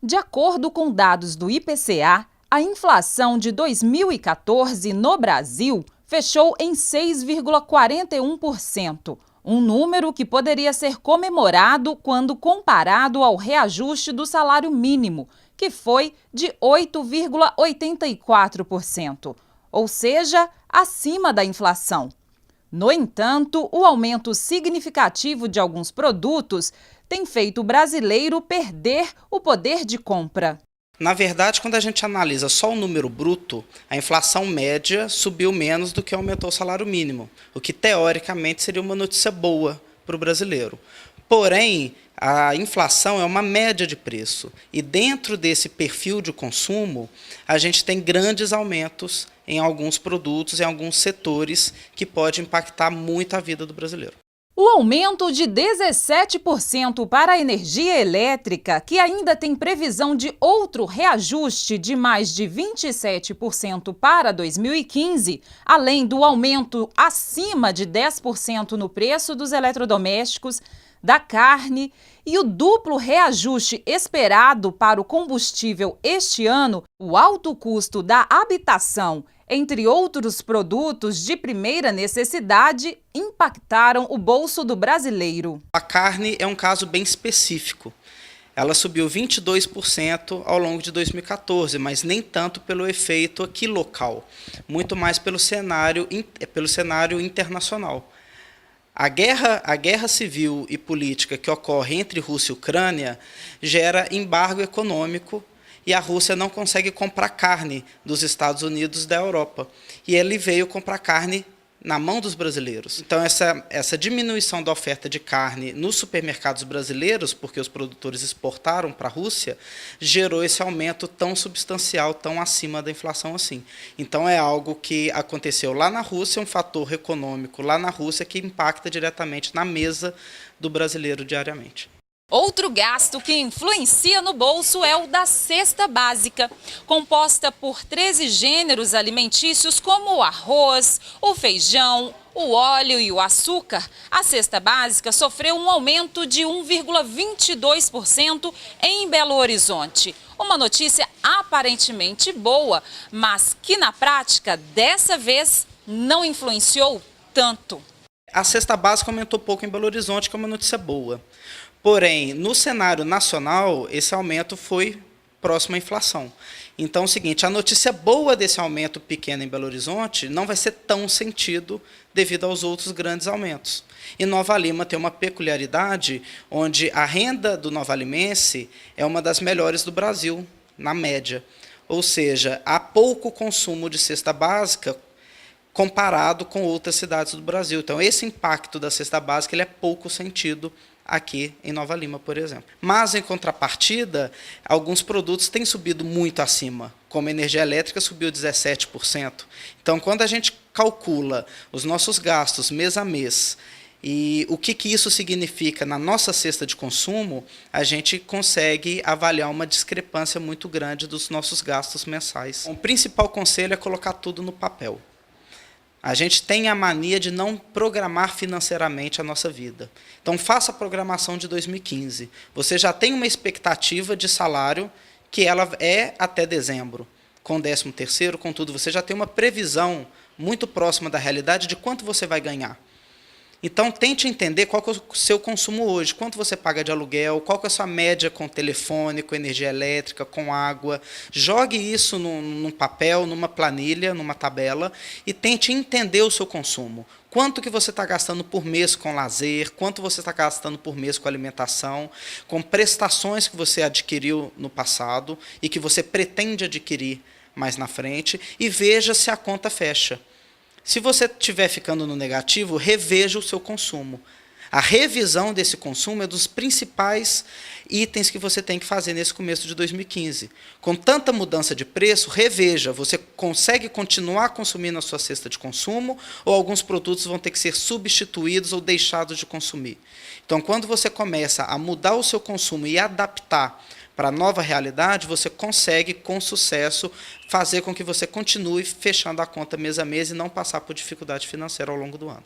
De acordo com dados do IPCA, a inflação de 2014 no Brasil fechou em 6,41%, um número que poderia ser comemorado quando comparado ao reajuste do salário mínimo, que foi de 8,84%, ou seja, acima da inflação. No entanto, o aumento significativo de alguns produtos tem feito o brasileiro perder o poder de compra. Na verdade, quando a gente analisa só o número bruto, a inflação média subiu menos do que aumentou o salário mínimo, o que teoricamente seria uma notícia boa para o brasileiro. Porém, a inflação é uma média de preço e dentro desse perfil de consumo, a gente tem grandes aumentos em alguns produtos, em alguns setores que pode impactar muito a vida do brasileiro. O aumento de 17% para a energia elétrica, que ainda tem previsão de outro reajuste de mais de 27% para 2015, além do aumento acima de 10% no preço dos eletrodomésticos, da carne e o duplo reajuste esperado para o combustível este ano, o alto custo da habitação, entre outros produtos de primeira necessidade, impactaram o bolso do brasileiro. A carne é um caso bem específico. Ela subiu 22% ao longo de 2014, mas nem tanto pelo efeito aqui local, muito mais pelo cenário internacional. A guerra civil e política que ocorre entre Rússia e Ucrânia gera embargo econômico e a Rússia não consegue comprar carne dos Estados Unidos e da Europa. E ele veio comprar carne na mão dos brasileiros. Então, essa diminuição da oferta de carne nos supermercados brasileiros, porque os produtores exportaram para a Rússia, gerou esse aumento tão substancial, tão acima da inflação assim. Então, é algo que aconteceu lá na Rússia, um fator econômico lá na Rússia que impacta diretamente na mesa do brasileiro diariamente. Outro gasto que influencia no bolso é o da cesta básica, composta por 13 gêneros alimentícios como o arroz, o feijão, o óleo e o açúcar. A cesta básica sofreu um aumento de 1,22% em Belo Horizonte. Uma notícia aparentemente boa, mas que na prática, dessa vez, não influenciou tanto. A cesta básica aumentou pouco em Belo Horizonte, que é uma notícia boa. Porém, no cenário nacional, esse aumento foi próximo à inflação. Então, é o seguinte, a notícia boa desse aumento pequeno em Belo Horizonte não vai ser tão sentido devido aos outros grandes aumentos. E Nova Lima tem uma peculiaridade onde a renda do novalimense é uma das melhores do Brasil, na média. Ou seja, há pouco consumo de cesta básica comparado com outras cidades do Brasil. Então, esse impacto da cesta básica ele é pouco sentido aqui em Nova Lima, por exemplo. Mas, em contrapartida, alguns produtos têm subido muito acima, como a energia elétrica subiu 17%. Então, quando a gente calcula os nossos gastos mês a mês e o que isso significa na nossa cesta de consumo, a gente consegue avaliar uma discrepância muito grande dos nossos gastos mensais. O principal conselho é colocar tudo no papel. A gente tem a mania de não programar financeiramente a nossa vida. Então, faça a programação de 2015. Você já tem uma expectativa de salário que ela é até dezembro. Com o 13º, com tudo, você já tem uma previsão muito próxima da realidade de quanto você vai ganhar. Então, tente entender qual que é o seu consumo hoje, quanto você paga de aluguel, qual que é a sua média com telefone, com energia elétrica, com água. Jogue isso num papel, numa planilha, numa tabela e tente entender o seu consumo. Quanto que você está gastando por mês com lazer, quanto você está gastando por mês com alimentação, com prestações que você adquiriu no passado e que você pretende adquirir mais na frente e veja se a conta fecha. Se você estiver ficando no negativo, reveja o seu consumo. A revisão desse consumo é dos principais itens que você tem que fazer nesse começo de 2015. Com tanta mudança de preço, reveja. Você consegue continuar consumindo a sua cesta de consumo ou alguns produtos vão ter que ser substituídos ou deixados de consumir. Então, quando você começa a mudar o seu consumo e adaptar para a nova realidade, você consegue, com sucesso, fazer com que você continue fechando a conta mês a mês e não passar por dificuldade financeira ao longo do ano.